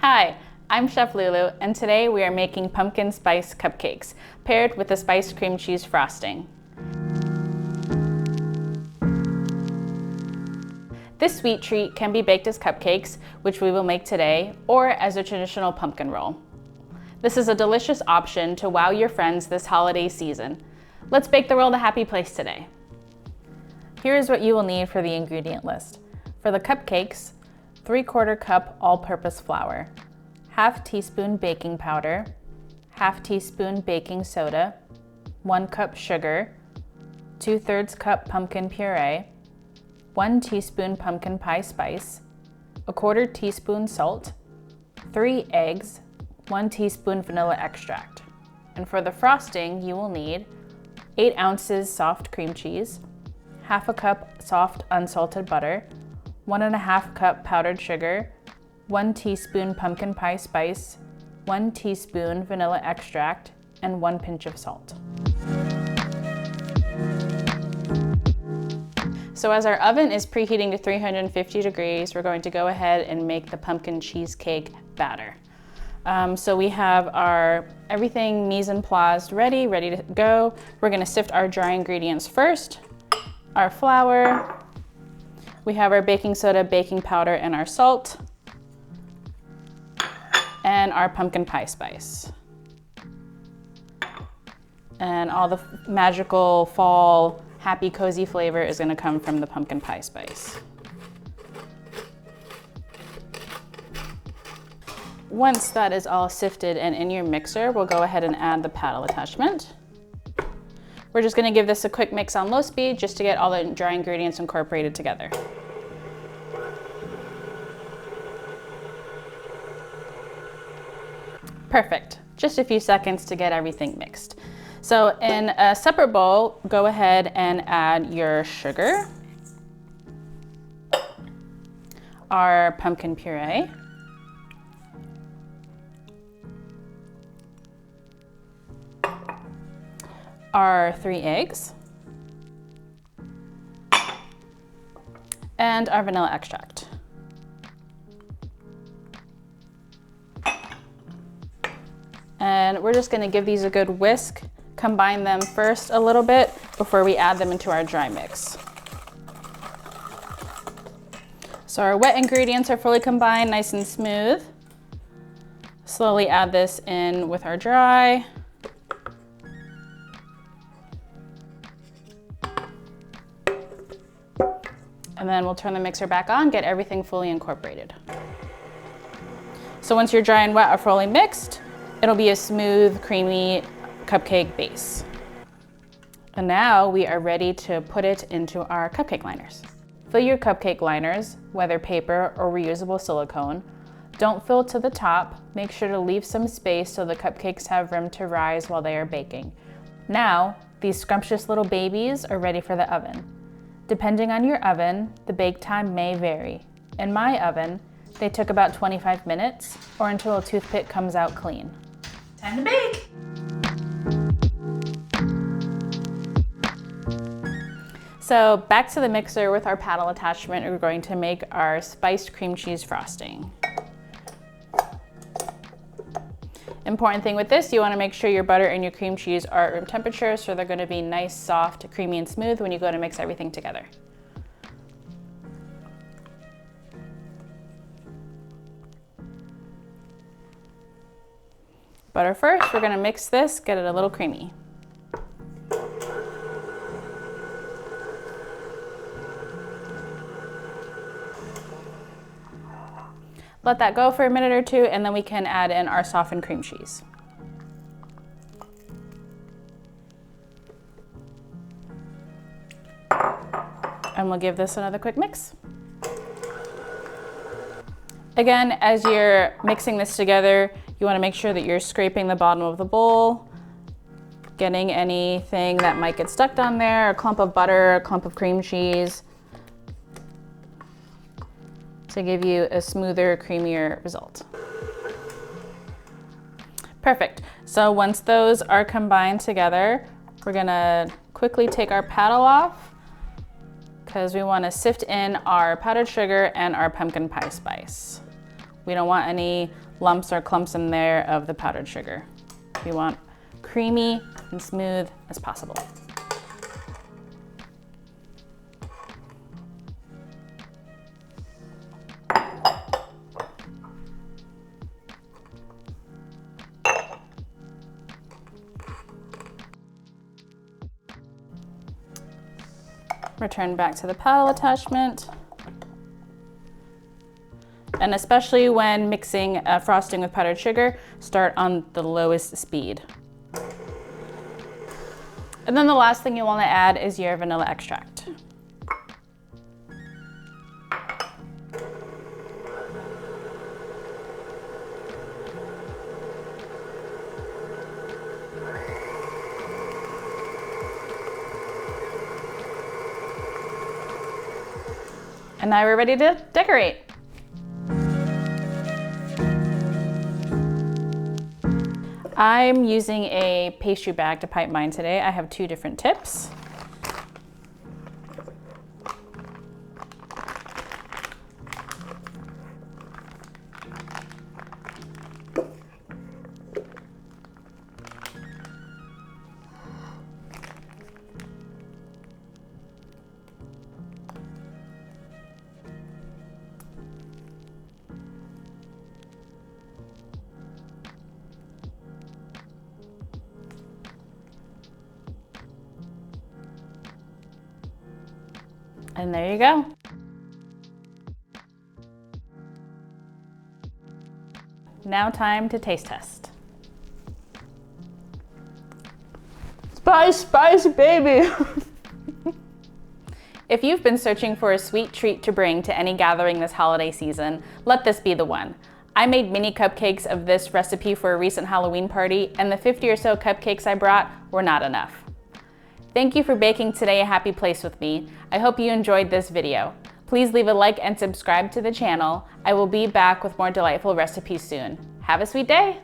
Hi, I'm Chef Lulu, and today we are making pumpkin spice cupcakes, paired with a spiced cream cheese frosting. This sweet treat can be baked as cupcakes, which we will make today, or as a traditional pumpkin roll. This is a delicious option to wow your friends this holiday season. Let's bake the world a happy place today. Here is what you will need for the ingredient list. For the cupcakes, 3/4 cup all-purpose flour, 1/2 teaspoon baking powder, 1/2 teaspoon baking soda, 1 cup sugar, 2/3 cup pumpkin puree, 1 teaspoon pumpkin pie spice, 1/4 teaspoon salt, 3 eggs, 1 teaspoon vanilla extract. And for the frosting, you will need 8 ounces soft cream cheese, 1/2 cup soft unsalted butter, 1.5 cup powdered sugar, 1 teaspoon pumpkin pie spice, 1 teaspoon vanilla extract, and 1 pinch of salt. So as our oven is preheating to 350 degrees, we're going to go ahead and make the pumpkin cheesecake batter. So we have our everything mise en place ready to go. We're gonna sift our dry ingredients first, our flour, we have our baking soda, baking powder, and our salt, and our pumpkin pie spice. And all the magical fall, happy, cozy flavor is gonna come from the pumpkin pie spice. Once that is all sifted and in your mixer, we'll go ahead and add the paddle attachment. We're just gonna give this a quick mix on low speed just to get all the dry ingredients incorporated together. Perfect, just a few seconds to get everything mixed. So in a separate bowl, go ahead and add your sugar, our pumpkin puree, our 3 eggs, and our vanilla extract. And we're just gonna give these a good whisk, combine them first a little bit before we add them into our dry mix. So our wet ingredients are fully combined, nice and smooth. Slowly add this in with our dry. And then we'll turn the mixer back on, get everything fully incorporated. So once your dry and wet are fully mixed, it'll be a smooth, creamy cupcake base. And now we are ready to put it into our cupcake liners. Fill your cupcake liners, whether paper or reusable silicone. Don't fill to the top. Make sure to leave some space so the cupcakes have room to rise while they are baking. Now, these scrumptious little babies are ready for the oven. Depending on your oven, the bake time may vary. In my oven, they took about 25 minutes or until a toothpick comes out clean. Time to bake! So back to the mixer with our paddle attachment, we're going to make our spiced cream cheese frosting. Important thing with this, you want to make sure your butter and your cream cheese are at room temperature so they're going to be nice, soft, creamy, and smooth when you go to mix everything together. Butter first, we're going to mix this, get it a little creamy. Let that go for a minute or two, and then we can add in our softened cream cheese. And we'll give this another quick mix. Again, as you're mixing this together, you want to make sure that you're scraping the bottom of the bowl, getting anything that might get stuck down there, a clump of butter, a clump of cream cheese, to give you a smoother, creamier result. Perfect. So once those are combined together, we're gonna quickly take our paddle off because we want to sift in our powdered sugar and our pumpkin pie spice. We don't want any lumps or clumps in there of the powdered sugar. We want creamy and smooth as possible. Return back to the paddle attachment. And especially when mixing frosting with powdered sugar, start on the lowest speed. And then the last thing you want to add is your vanilla extract. And now we're ready to decorate. I'm using a pastry bag to pipe mine today. I have 2 different tips. And there you go. Now time to taste test. Spice, spice, baby! If you've been searching for a sweet treat to bring to any gathering this holiday season, let this be the one. I made mini cupcakes of this recipe for a recent Halloween party, and the 50 or so cupcakes I brought were not enough. Thank you for baking today a happy place with me. I hope you enjoyed this video. Please leave a like and subscribe to the channel. I will be back with more delightful recipes soon. Have a sweet day!